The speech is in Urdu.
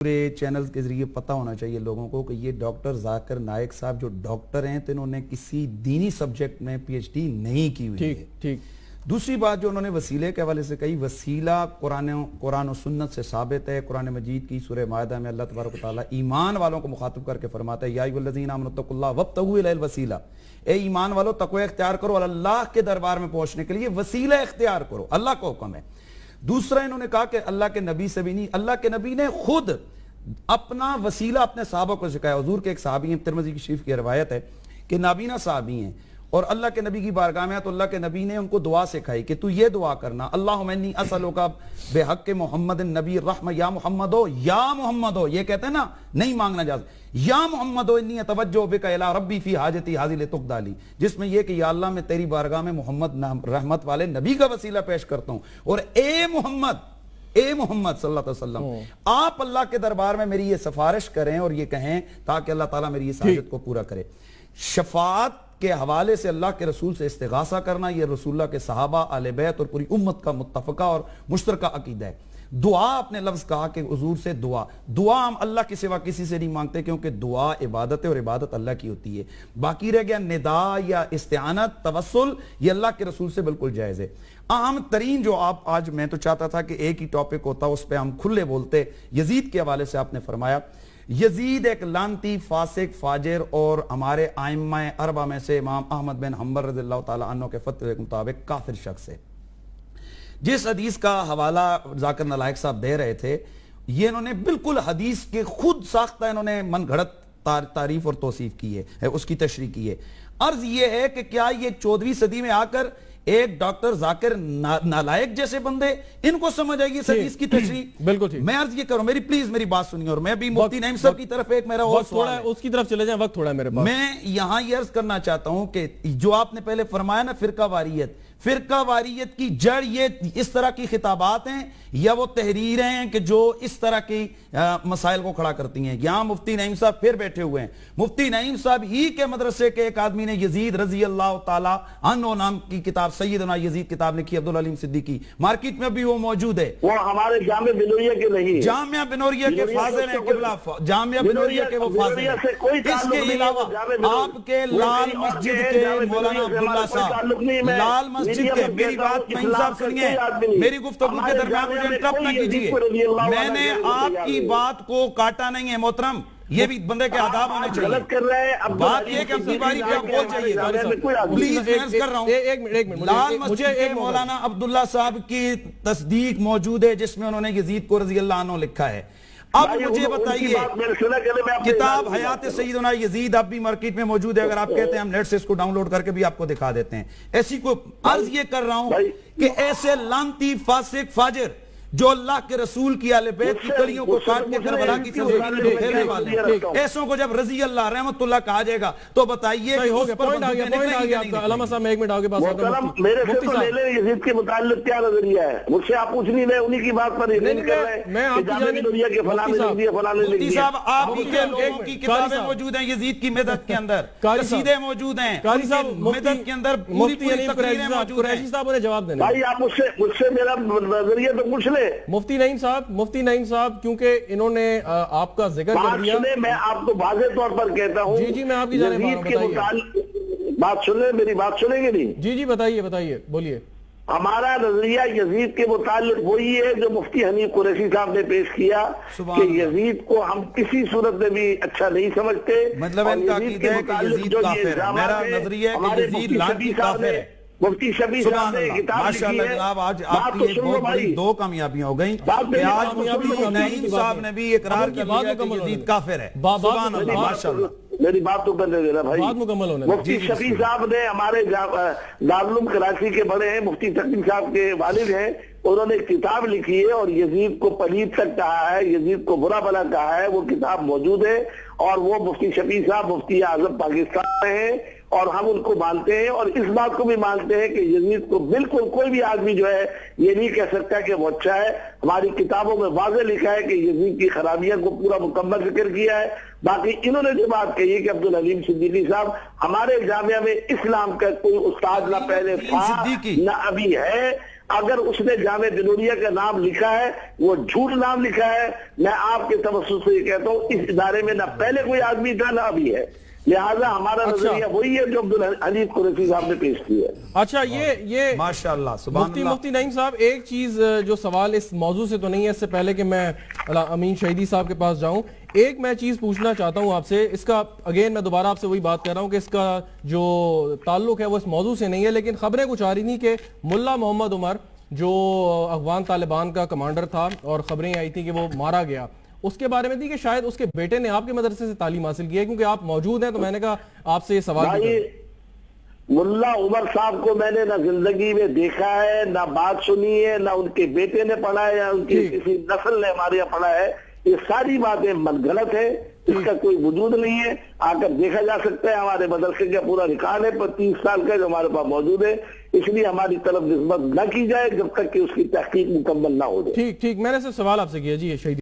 پورے چینل کے ذریعے پتہ ہونا چاہیے لوگوں کو کہ یہ ڈاکٹر ذاکر نائک صاحب جو ڈاکٹر ہیں تو انہوں نے کسی دینی سبجیکٹ میں پی ایچ ڈی نہیں کی ہوئی ہے. ٹھیک. دوسری بات جو انہوں نے وسیلے کے حوالے سے کہی، وسیلہ قرآن و سنت سے ثابت ہے. قرآن مجید کی سورہ مائدہ میں اللہ تبارک و تعالیٰ ایمان والوں کو مخاطب کر کے فرماتا ہے یا ایھا الذین آمنوا اتقوا اللہ وابتغوا الیہ الوسیلہ، اے ایمان والو تقوی اختیار کرو اور اللہ کے دربار میں پہنچنے کے لیے وسیلہ اختیار کرو، اللہ کو حکم ہے. دوسرا انہوں نے کہا کہ اللہ کے نبی سے بھی نہیں، اللہ کے نبی نے خود اپنا وسیلہ اپنے صحابہ کو سکھایا. حضور کے ایک صحابی ہیں، ترمذی کی شریف کی روایت ہے کہ نابینا صحابی ہیں اور اللہ کے نبی کی بارگاہ میں تو اللہ کے نبی نے ان کو دعا سکھائی کہ تو یہ دعا کرنا، اللہم انی اسألک بحق محمد النبی الرحمہ یا محمد ہو، یہ کہتے ہیں نا نہیں مانگنا جاتا، یا محمد انی اتوجہ بک الی ربی فی حاجتی ھذی لتقضی لی، جس میں یہ کہ یا اللہ میں تیری بارگاہ میں محمد رحمت والے نبی کا وسیلہ پیش کرتا ہوں، اور اے محمد صلی اللہ علیہ وسلم آپ اللہ کے دربار میں میری یہ سفارش کریں اور یہ کہیں تاکہ اللہ تعالیٰ میری اس حاجت کو پورا کرے. شفاعت کے حوالے سے اللہ کے رسول سے استغاثہ کرنا یہ رسول اللہ کے صحابہ، اہل بیت اور پوری امت کا متفقہ اور مشترکہ عقیدہ ہے. دعا اپنے لفظ کہا کہ حضور سے دعا ہم اللہ کے سوا کسی سے نہیں مانگتے کیونکہ دعا عبادت ہے اور عبادت اللہ کی ہوتی ہے. باقی رہ گیا ندا یا استعانت توسل، یہ اللہ کے رسول سے بالکل جائز ہے. اہم ترین جو آپ آج میں تو چاہتا تھا کہ ایک ہی ٹاپک ہوتا اس پہ ہم کھلے بولتے، یزید کے حوالے سے آپ نے فرمایا یزید ایک لعنتی فاسق فاجر اور ہمارے ائمہ اربعہ میں سے امام احمد بن حنبل رضی اللہ تعالیٰ عنہ کے فتوے کے مطابق کافر شخص ہے. جس حدیث کا حوالہ ذاکر نائک صاحب دے رہے تھے یہ انہوں نے بالکل حدیث کے خود ساختہ انہوں نے من گھڑت تعریف اور توصیف کی ہے، اس کی تشریح کی ہے. عرض یہ ہے کہ کیا یہ 14ویں صدی میں آ کر ایک ڈاکٹر ذاکر نالائق جیسے بندے ان کو سمجھ آئے گی اس حدیث کی تشریح؟ بالکل ٹھیک. میں عرض یہ کروں، پلیز میری بات سنیے، اور میں بھی مفتی نعیم صاحب کی طرف ایک میرا اور سوال ہے، اس کی طرف چلے جائیں، وقت تھوڑا ہے میرے پاس. میں یہاں یہ عرض کرنا چاہتا ہوں کہ جو آپ نے پہلے فرمایا نا فرقہ واریت کی جڑ یہ اس طرح کی خطابات ہیں یا وہ تحریریں ہیں کہ جو اس طرح کی مسائل کو کھڑا کرتی ہیں. یہاں مفتی نعیم صاحب پھر بیٹھے ہوئے ہیں. مفتی نعیم صاحب ہی کے مدرسے کے ایک آدمی نے یزید رضی اللہ تعالیٰ عنہ نام کی کتاب، سیدنا یزید کتاب لکھی، عبدالعلیم صدیقی، مارکیٹ میں بھی وہ موجود ہے. وہ ہمارے جامعہ بنوریہ کے نہیں، جامعہ بنوریہ کے فاضل ہیں قبلہ، جامعہ بنوریہ کے وہ فاضل ہیں. اس کے علاوہ آپ کے لال مسجد کے مولانا عبداللہ صاحب، لال مسجد کے، میری بات نعیم صاحب سنیے، میری گفتگو کے درمیان مجھے انٹرپٹ نہ کیجیے، میں نے آپ کی بات کو کاٹا نہیں ہے محترم، یہ بھی بندے کے آداب ہونے چاہیے. بات یہ کہ اپنی باری پہ آپ بول چاہیے، پلیز میں عرض کر رہا ہوں لال مسجد کے مولانا عبداللہ صاحب کی تصدیق موجود ہے جس میں انہوں نے یزید کو رضی اللہ عنہ لکھا ہے. اب مجھے بتائیے کتاب حیات سیدنا یزید اب بھی مارکیٹ میں موجود ہے، اگر آپ کہتے ہیں ہم نیٹ سے اس کو ڈاؤن لوڈ کر کے بھی آپ کو دکھا دیتے ہیں. ایسی کو عرض یہ کر رہا ہوں کہ ایسے لعنتی فاسق فاجر جو اللہ کے رسول کی اہل بیت کی کلیوں کو کاٹ کے کربلا کی سرزمین میں پھیرنے والے ہیں، ایسوں کو جب رضی اللہ رحمت اللہ کہا جائے گا تو بتائیے کہ اس پر بندوقیں نکلیں گی یا نہیں؟ علامہ صاحب میں ایک منٹ آگے بات کرتا ہوں. میرے سے تو لے لیں یزید کے متعلق کیا نظریہ ہے، مجھ سے آپ پوچھ نہیں رہے، انہی کی بات پر یقین کر رہے ہیں کہ جامعہ بنوریہ کے فلاں نے لکھ دیا فلاں نے لکھ دیا. صاحب آپ ہی کے لوگوں کی کتابیں موجود ہیں یزید کی مدد کے اندر، قصیدے موجود ہیں مدد کے اندر، مفتی تقریریں موجود ہیں. قریشی صاحب انہیں جواب دینا. بھائی آپ مجھ سے میرا نظریہ تو پوچھ لیں. مفتی نعیم صاحب کیونکہ انہوں نے آپ کا ذکر کر دیا، میں آپ کو واضح طور پر کہتا ہوں. جی میں آپ کی جانب بات سن لیں، میری بات سنیں گے نہیں؟ جی بتائیے بولیے. ہمارا نظریہ یزید کے متعلق وہی ہے جو مفتی حنیف قریشی صاحب نے پیش کیا کہ یزید کو ہم کسی صورت میں بھی اچھا نہیں سمجھتے. مطلب ان کا عقیدہ ہے کہ یزید کافر ہے. میرا نظریہ ہے کہ یزید لعنتی کافر ہے. مفتی شفیع صاحب نے کتاب لکھی ہے. جناب آج آپ کی ایک بہت بڑی دو کامیابیاں ہو گئیں کہ آج مفتی نعیم صاحب نے بھی اقرار کیا کہ یزید کافر ہے. سبحان اللہ، ماشاءاللہ. میری بات تو کرنے دینا بھائی. مفتی شفیع صاحب نے ہمارے دارالعلوم کراچی کے بڑے ہیں، مفتی تقی صاحب کے والد ہیں، انہوں نے ایک کتاب لکھی ہے اور یزید کو پلید تک کہا ہے، یزید کو برا بلا کہا ہے. وہ کتاب موجود ہے اور وہ مفتی شفیع صاحب مفتی اعظم پاکستان میں ہیں اور ہم ان کو مانتے ہیں اور اس بات کو بھی مانتے ہیں کہ یزید کو بالکل کوئی بھی آدمی جو ہے یہ نہیں کہہ سکتا کہ وہ اچھا ہے. ہماری کتابوں میں واضح لکھا ہے کہ یزید کی خرابیاں کو پورا مکمل ذکر کیا ہے. باقی انہوں نے جو بات کہی ہے کہ عبدالعلیم صدیقی صاحب ہمارے جامعہ میں اسلام کا کوئی استاد نہ پہلے تھا نہ ابھی ہے. اگر اس نے جامعہ بنوریہ کا نام لکھا ہے وہ جھوٹ نام لکھا ہے. میں آپ کے توسط سے یہ کہتا ہوں اس ادارے میں نہ پہلے کوئی آدمی تھا نہ ابھی ہے, لہذا ہمارا نظریہ وہی ہے جو عبدالحنیف قریشی صاحب نے پیش کی ہے. اچھا یہ ماشاءاللہ سبحان اللہ. مفتی نعیم صاحب ایک چیز جو سوال اس موضوع سے تو نہیں ہے, اس سے پہلے کہ میں امین شہیدی صاحب کے پاس جاؤں, ایک میں چیز پوچھنا چاہتا ہوں آپ سے. اس کا اگین میں دوبارہ آپ سے وہی بات کر رہا ہوں کہ اس کا جو تعلق ہے وہ اس موضوع سے نہیں ہے, لیکن خبریں کچھ آ رہی تھیں کہ ملا محمد عمر جو افغان طالبان کا کمانڈر تھا اور خبریں آئی تھیں کہ وہ مارا گیا, اس کے بارے میں تھی کہ شاید اس کے بیٹے نے آپ کے مدرسے سے تعلیم حاصل کی ہے, کیونکہ آپ موجود ہیں تو میں نے کہا آپ سے یہ سوال بھائی ملا عمر صاحب کو میں نے نہ زندگی میں دیکھا ہے, نہ بات سنی ہے, نہ ان کے بیٹے نے پڑھا ہے, یا ان کی کسی نسل نے ہمارے یہاں پڑھا ہے. یہ ساری باتیں غلط ہے, اس کا کوئی وجود نہیں ہے. آ کر دیکھا جا سکتا ہے, ہمارے مدرسے کا پورا ریکارڈ ہے 30 سال کا جو ہمارے پاس موجود ہے. اس لیے ہماری طرف نسبت نہ کی جائے جب تک کہ اس کی تحقیق مکمل نہ ہو جائے. ٹھیک میں نے صرف سوال آپ سے کیا جی شہید